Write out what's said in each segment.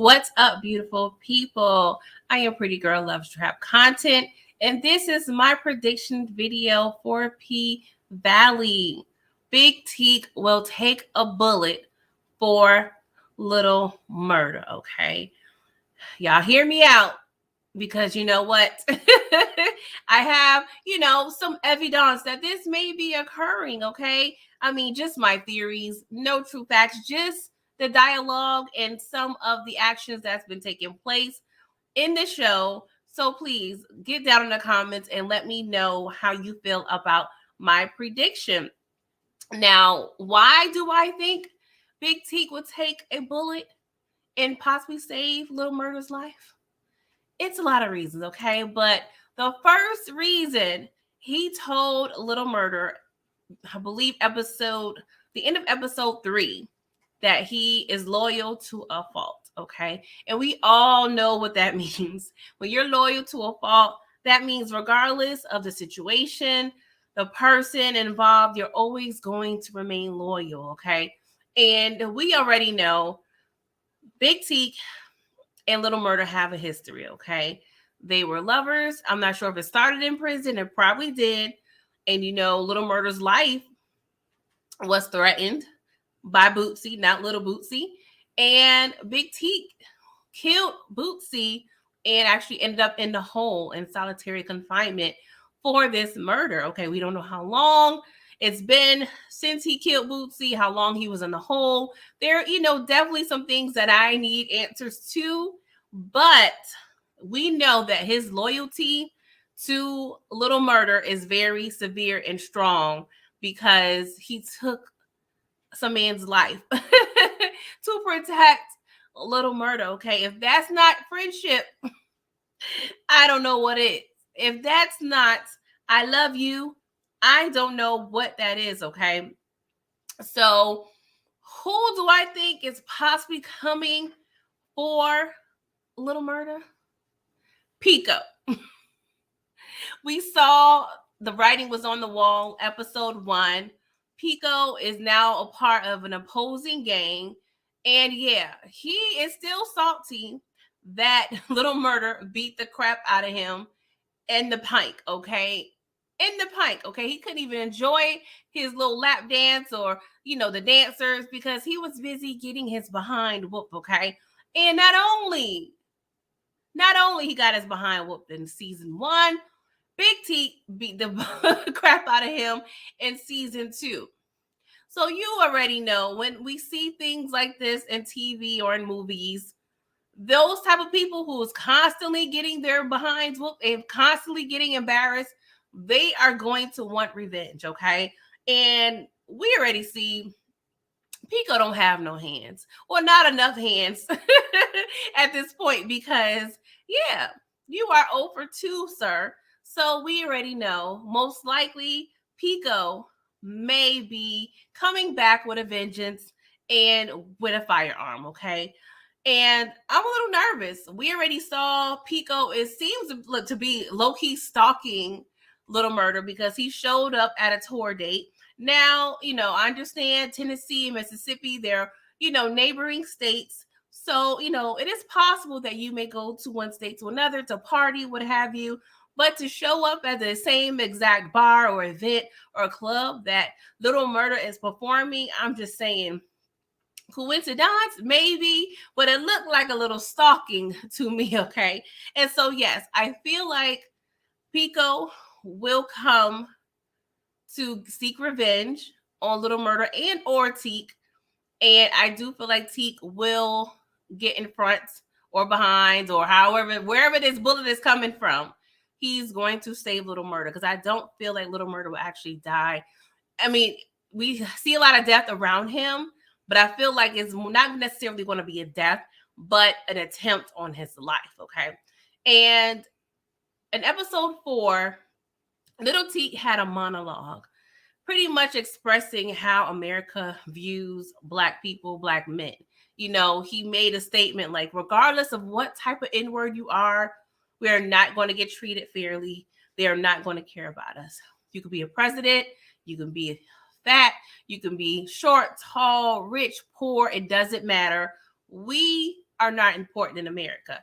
What's up, beautiful people? I am Pretty Girl Loves Trap Content, and this is my prediction video for P Valley. Big Teak will take a bullet for Lil Murda, okay? Y'all hear me out, because you know what? I have, some evidence that this may be occurring, okay? I mean, just my theories, no true facts, just the dialogue and some of the actions that's been taking place in the show. So please get down in the comments and let me know how you feel about my prediction. Now, why do I think Big Teak would take a bullet and possibly save Lil Murda's life? It's a lot of reasons, okay? But the first reason, he told Lil Murda, I believe the end of episode 3, that he is loyal to a fault, okay? And we all know what that means. When you're loyal to a fault, that means regardless of the situation, the person involved, you're always going to remain loyal, okay? And we already know Big Teak and Lil Murda have a history, okay? They were lovers. I'm not sure if it started in prison. It probably did. And, Lil Murda's life was threatened by Bootsy, not Little Bootsy. And Big Teak killed Bootsy and actually ended up in the hole in solitary confinement for this murder. Okay, we don't know how long it's been since he killed Bootsy, how long he was in the hole. There, definitely some things that I need answers to, but we know that his loyalty to Lil Murda is very severe and strong because he took some man's life to protect Lil Murda. Okay, if that's not friendship, I don't know what is. If that's not I love you, I don't know what that is. Okay, so who do I think is possibly coming for Lil Murda? Pico. We saw the writing was on the wall, episode 1. Pico is now a part of an opposing gang. And yeah, he is still salty that Lil Murda beat the crap out of him in the pink, okay? In the pink, okay? He couldn't even enjoy his little lap dance or, the dancers because he was busy getting his behind whooped, okay? And not only he got his behind whooped in season 1, Big Teak beat the crap out of him in season 2. So you already know when we see things like this in TV or in movies, those type of people who is constantly getting their behinds whooped and constantly getting embarrassed, they are going to want revenge, okay? And we already see Pico don't have no hands, or not enough hands at this point because, yeah, you are 0 for 2, sir. So we already know most likely Pico may be coming back with a vengeance and with a firearm, okay? And I'm a little nervous. We already saw Pico, it seems to be low-key stalking Lil Murda because he showed up at a tour date. Now, I understand Tennessee and Mississippi, they're, neighboring states. So, it is possible that you may go to one state to another to party, what have you. But to show up at the same exact bar or event or club that Lil Murda is performing, I'm just saying, coincidence, maybe, but it looked like a little stalking to me, okay? And so, yes, I feel like Pico will come to seek revenge on Lil Murda and or Teak. And I do feel like Teak will get in front or behind or wherever this bullet is coming from, he's going to save Lil Murda because I don't feel like Lil Murda will actually die. I mean, we see a lot of death around him, but I feel like it's not necessarily going to be a death, but an attempt on his life, okay? And in episode 4, Lil Teak had a monologue pretty much expressing how America views Black people, Black men. He made a statement like, regardless of what type of N-word you are, we are not going to get treated fairly. They are not going to care about us. You could be a president. You can be fat. You can be short, tall, rich, poor. It doesn't matter. We are not important in America.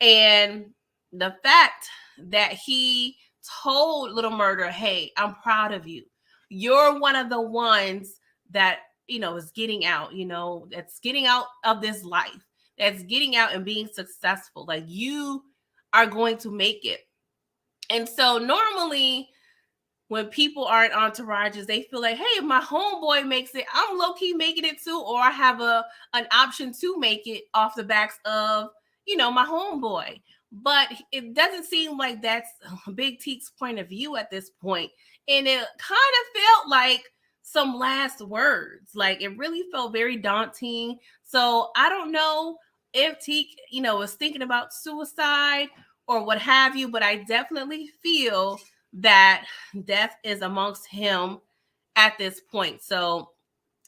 And the fact that he told Lil Murda, hey, I'm proud of you. You're one of the ones that, is getting out, that's getting out of this life, that's getting out and being successful. Like, you are going to make it. And so normally when people are in entourages, they feel like, hey, if my homeboy makes it, I'm low-key making it too, or I have an option to make it off the backs of, my homeboy. But it doesn't seem like that's Big Teak's point of view at this point. And it kind of felt like some last words. Like, it really felt very daunting. So I don't know if Teak, was thinking about suicide or what have you, but I definitely feel that death is amongst him at this point. So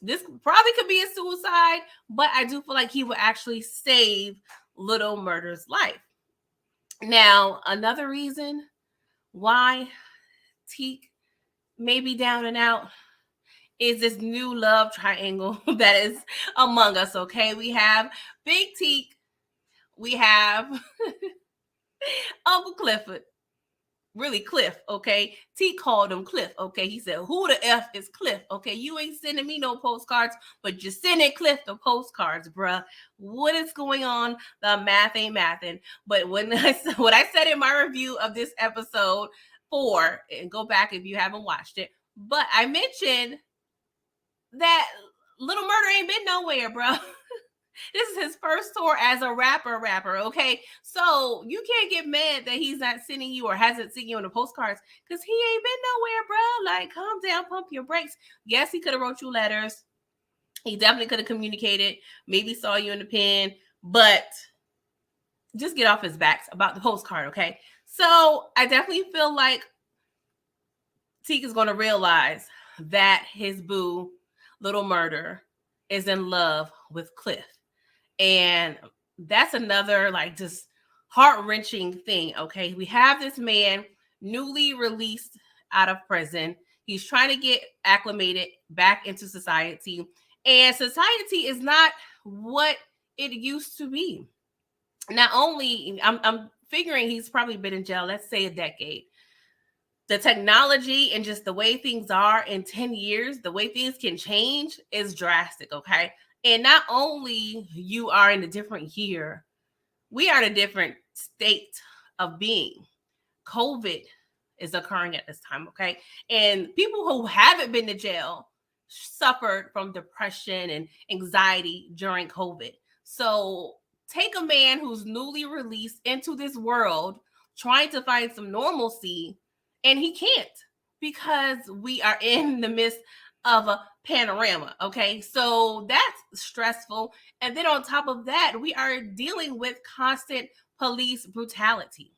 this probably could be a suicide, but I do feel like he would actually save Lil Murda's life. Now, another reason why Teak may be down and out is this new love triangle that is among us, okay? We have Big Teak, we have Uncle Clifford, really Cliff, okay? T called him Cliff, okay? He said, who the F is Cliff, okay? You ain't sending me no postcards, but you're sending Cliff the postcards, bruh. What is going on? The math ain't mathing. But what I said in my review of this episode 4, and go back if you haven't watched it, but I mentioned that Lil Murda ain't been nowhere, bruh. This is his first tour as a rapper, okay? So you can't get mad that he's not sending you or hasn't sent you on the postcards because he ain't been nowhere, bro. Like, calm down, pump your brakes. Yes, he could have wrote you letters. He definitely could have communicated, maybe saw you in the pen, but just get off his backs about the postcard, okay? So I definitely feel like Teak is going to realize that his boo, Lil Murda, is in love with Cliff. And that's another, like, just heart-wrenching thing, okay? We have this man newly released out of prison. He's trying to get acclimated back into society. And society is not what it used to be. Not only, I'm figuring he's probably been in jail, let's say a decade. The technology and just the way things are in 10 years, the way things can change is drastic, okay? And not only you are in a different year, we are in a different state of being. COVID is occurring at this time, okay? And people who haven't been to jail suffered from depression and anxiety during COVID. So take a man who's newly released into this world trying to find some normalcy, and he can't because we are in the midst of a panorama, okay? So that's stressful. And then on top of that, we are dealing with constant police brutality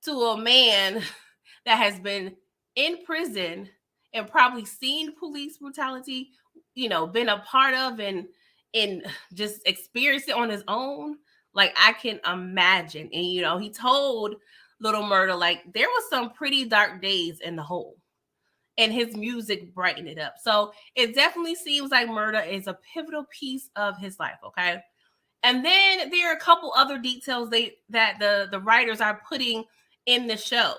to a man that has been in prison and probably seen police brutality, been a part of and just experienced it on his own. Like, I can imagine. And he told Lil Murda, like, there was some pretty dark days in the hole, and his music brightened it up. So it definitely seems like Murda is a pivotal piece of his life, okay? And then there are a couple other details that the writers are putting in the show.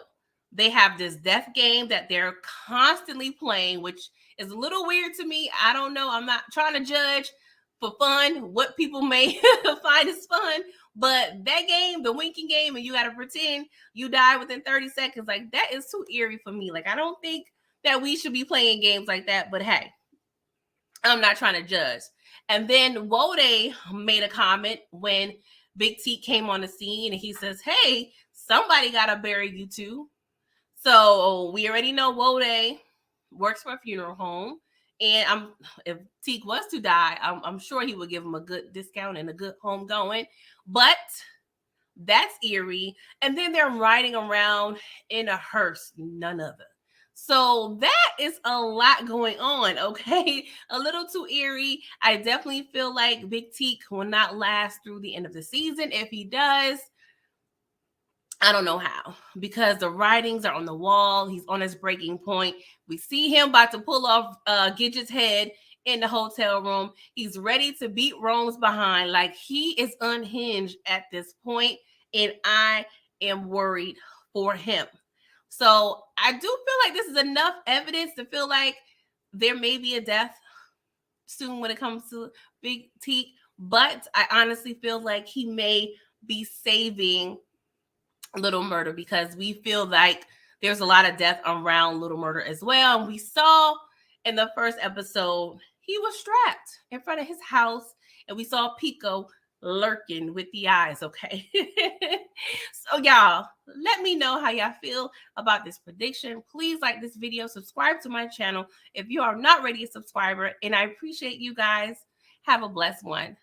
They have this death game that they're constantly playing, which is a little weird to me. I don't know. I'm not trying to judge for fun what people may find is fun, but that game, the winking game, and you got to pretend you die within 30 seconds, like, that is too eerie for me. Like, I don't think that we should be playing games like that, but hey, I'm not trying to judge. And then Wode made a comment when Big Teak came on the scene, and he says, hey, somebody got to bury you too. So we already know Wode works for a funeral home. And if Teak was to die, I'm sure he would give him a good discount and a good home going. But that's eerie. And then they're riding around in a hearse, none other. So that is a lot going on, okay? A little too eerie. I definitely feel like Big Teak will not last through the end of the season. If he does, I don't know how, because the writings are on the wall. He's on his breaking point. We see him about to pull off Gidget's head in the hotel room. He's ready to beat Rome's behind. Like, he is unhinged at this point, and I am worried for him. So I do feel like this is enough evidence to feel like there may be a death soon when it comes to Big Teak, but I honestly feel like he may be saving Lil Murda, because we feel like there's a lot of death around Lil Murda as well. And we saw in the first episode, he was strapped in front of his house, and we saw Pico lurking with the eyes, okay? So y'all, let me know how y'all feel about this prediction. Please like this video, subscribe to my channel if you are not already a subscriber, and I appreciate you guys. Have a blessed one.